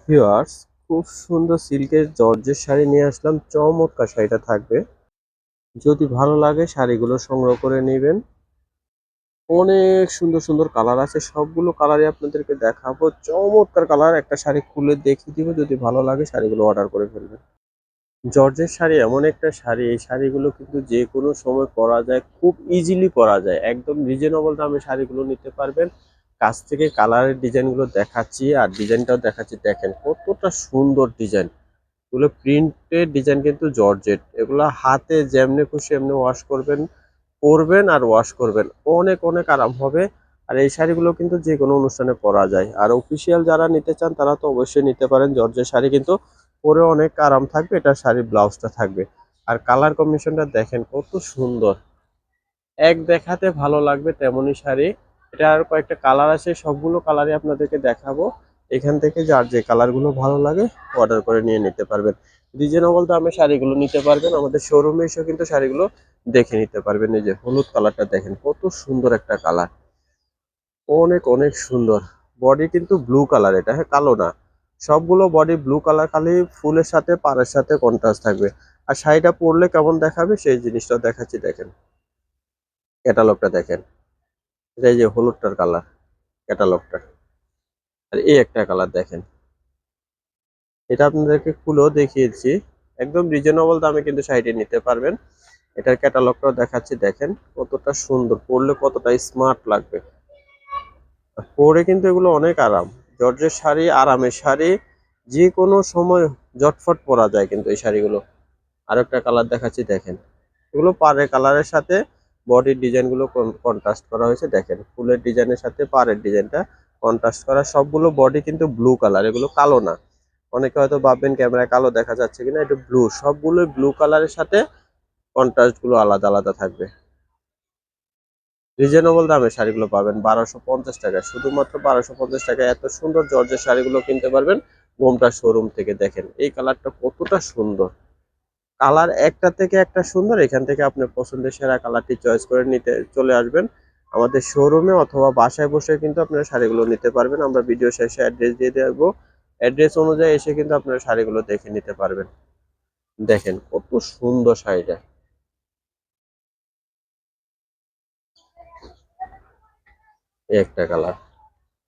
Viewers, খুব সুন্দর সিল্কের জর্জের শাড়ি নিয়ে আসলাম। চমৎকার শাড়িটা থাকবে। যদি ভালো লাগে শাড়িগুলো সংগ্রহ করে নেবেন। অনেক সুন্দর সুন্দর কালার আছে, সবগুলো কালারই আপনাদেরকে দেখাবো। চমৎকার কালার, একটা শাড়ি খুলে দেখিয়ে দিব। যদি ভালো লাগে শাড়িগুলো অর্ডার করে ফেলবেন। জর্জের শাড়ি এমন একটা শাড়ি, এই শাড়িগুলো কিন্তু যে কোনো সময় পরা যায়, খুব ইজিলি পরা যায়। একদম রিজনেবল দামে শাড়িগুলো নিতে পারবেন। কাছ থেকে কালারের ডিজাইনগুলো দেখাচ্ছি আর ডিজাইনটাও দেখাচ্ছি। দেখেন কতটা সুন্দর ডিজাইন। এগুলো প্রিন্টেড ডিজাইন, কিন্তু জর্জেট। এগুলো হাতে যেমনি খুশি এমনি ওয়াশ করবেন, পরবেন আর ওয়াশ করবেন, অনেক অনেক আরাম হবে। আর এই শাড়িগুলো কিন্তু যে কোনো অনুষ্ঠানে পরা যায়। আর অফিসিয়াল যারা নিতে চান তারা তো অবশ্যই নিতে পারেন। জর্জেট শাড়ি কিন্তু পরে অনেক আরাম থাকবে। এটা শাড়ির ব্লাউজটা থাকবে। আর কালার কম্বিনেশনটা দেখেন কত সুন্দর। এক দেখাতে ভালো লাগবে তেমনই শাড়ি। এটা আর কয়েকটা কালার আছে, সবগুলো কালারই আপনাদেরকে দেখাবো। এখান থেকে যার যে কালারগুলো ভালো লাগে অর্ডার করে নিয়ে নিতে পারবেন। রিজনেবল দামে শাড়িগুলো নিতে পারবেন। আমাদের শোরুমে এসে কিন্তু শাড়িগুলো দেখে নিতে পারবেন। এই যে হলুদ কালারটা দেখেন কত সুন্দর একটা কালার, অনেক অনেক সুন্দর। বডি কিন্তু ব্লু কালার, এটা হ্যাঁ, কালো না। সবগুলো বডি ব্লু কালার, খালি ফুলের সাথে পাড়ের সাথে কন্ট্রাস্ট থাকবে। আর শাড়িটা পরলে কেমন দেখাবে সেই জিনিসটা দেখাচ্ছি। দেখেন ক্যাটালগটা দেখেন। এই যে হলুদটার কালার, ক্যাটালগটা। আর এই একটা কালার দেখেন, এটা আপনাদেরকে খুলেও দেখিয়েছি। একদম রিজনেবল দামে কিন্তু শাড়িটি নিতে পারবেন। এটার ক্যাটালগটাও দেখাচ্ছি। দেখেন কতটা সুন্দর, পরলে কতটা স্মার্ট লাগবে। আর পরে কিন্তু এগুলো অনেক আরাম। জর্জের শাড়ি, আরামের শাড়ি, যে কোনো সময় জটফট পরা যায় কিন্তু এই শাড়িগুলো। আর একটা কালার দেখাচ্ছি। দেখেন এগুলো পাড়ের কালারের সাথে বডির ডিজাইনগুলো কন্ট্রাস্ট করা হয়েছে। দেখেন ফুলের ডিজাইনের সাথে পাড়ের ডিজাইনটা কন্ট্রাস্ট করা। সবগুলো বডি কিন্তু ব্লু কালার, এগুলো কালো না। অনেকে হয়তো ভাববেন ক্যামেরায় কালো দেখা যাচ্ছে কিনা, এটা ব্লু। সবগুলো ব্লু কালারের সাথে কন্ট্রাস্ট গুলো আলাদা আলাদা থাকবে। রিজনেবল দামে শাড়িগুলো পাবেন 1250 টাকায়, শুধুমাত্র 1250 টাকায় এত সুন্দর জর্জের শাড়িগুলো কিনতে পারবেন গোমটা শোরুম থেকে। দেখেন এই কালারটা কতটা সুন্দর। কালার একটা থেকে একটা সুন্দর। এখান থেকে আপনার পছন্দের সেরা কালারটি চয়েস করে নিতে চলে আসবেন আমাদের শোরুমে, অথবা বাসায় বসে কিন্তু আপনারা শাড়িগুলো নিতে পারবেন। আমরা ভিডিও শেষে অ্যাড্রেস দিয়ে দেবো। অ্যাড্রেস অনুযায়ী এসে কিন্তু আপনারা শাড়িগুলো দেখে নিতে পারবেন। দেখেন কত সুন্দর শাড়িটা, এই একটা কালার।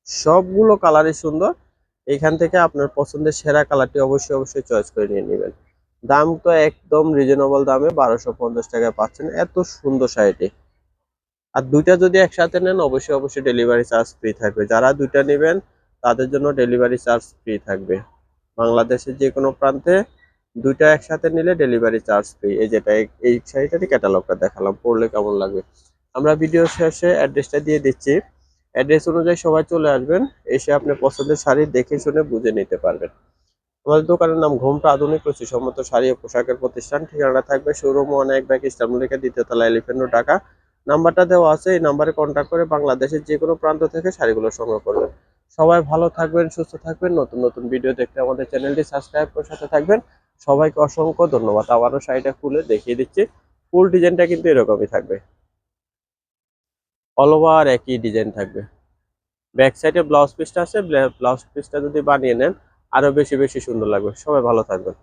সবগুলো কালারই সুন্দর। এখান থেকে আপনার পছন্দের সেরা কালারটি অবশ্যই অবশ্যই চয়েস করে নিয়ে নেবেন। দাম তো একদম রিজনেবল দামে 1250 টাকায় পাচ্ছেন এত সুন্দর শাড়িটি। আর দুইটা যদি একসাথে নেন অবশ্যই অবশ্যই ডেলিভারি চার্জ ফ্রি থাকবে। যারা দুইটা নেবেন তাদের জন্য ডেলিভারি চার্জ ফ্রি থাকবে। বাংলাদেশের যে কোনো প্রান্তে দুইটা একসাথে নিলে ডেলিভারি চার্জ ফ্রি। এই যেটা এই শাড়িটারই ক্যাটালগটা দেখালাম, পড়লে কেমন লাগবে। আমরা ভিডিও শেষে অ্যাড্রেসটা দিয়ে দিচ্ছি। অ্যাড্রেস অনুযায়ী সবাই চলে আসবেন, এসে আপনার পছন্দের শাড়ি দেখে শুনে বুঝে নিতে পারবেন। আমাদের দোকানের নাম ঘোমটা আধুনিক রুচিসম্মত শাড়ি ও পোশাকের প্রতিষ্ঠান। ঠিকানা থাকবে শোরুম 1 ইস্টার্ন লেখা, দ্বিতীয় তলা, এলিফ্যান্ট রোড, ঢাকা। নাম্বারটা দেওয়া আছে, এই নাম্বারে কন্ট্যাক্ট করে বাংলাদেশের যে কোনো প্রান্ত থেকে শাড়িগুলো সংগ্রহ করবেন। সবাই ভালো থাকবেন, সুস্থ থাকবেন। নতুন নতুন ভিডিও দেখতে আমাদের চ্যানেলটি সাবস্ক্রাইব করে সাথে থাকবেন। সবাইকে অসংখ্য ধন্যবাদ। আবারও শাড়িটা খুলে দেখিয়ে দিচ্ছি। ফুল ডিজাইনটা কিন্তু এরকমই থাকবে, অল ওভার একই ডিজাইন থাকবে। ব্যাক সাইডে ব্লাউজ পিসটা আছে, ব্লাউজ পিসটা যদি বানিয়ে নেন আরো বেশি বেশি সুন্দর লাগবে। সবাই ভালো থাকবেন।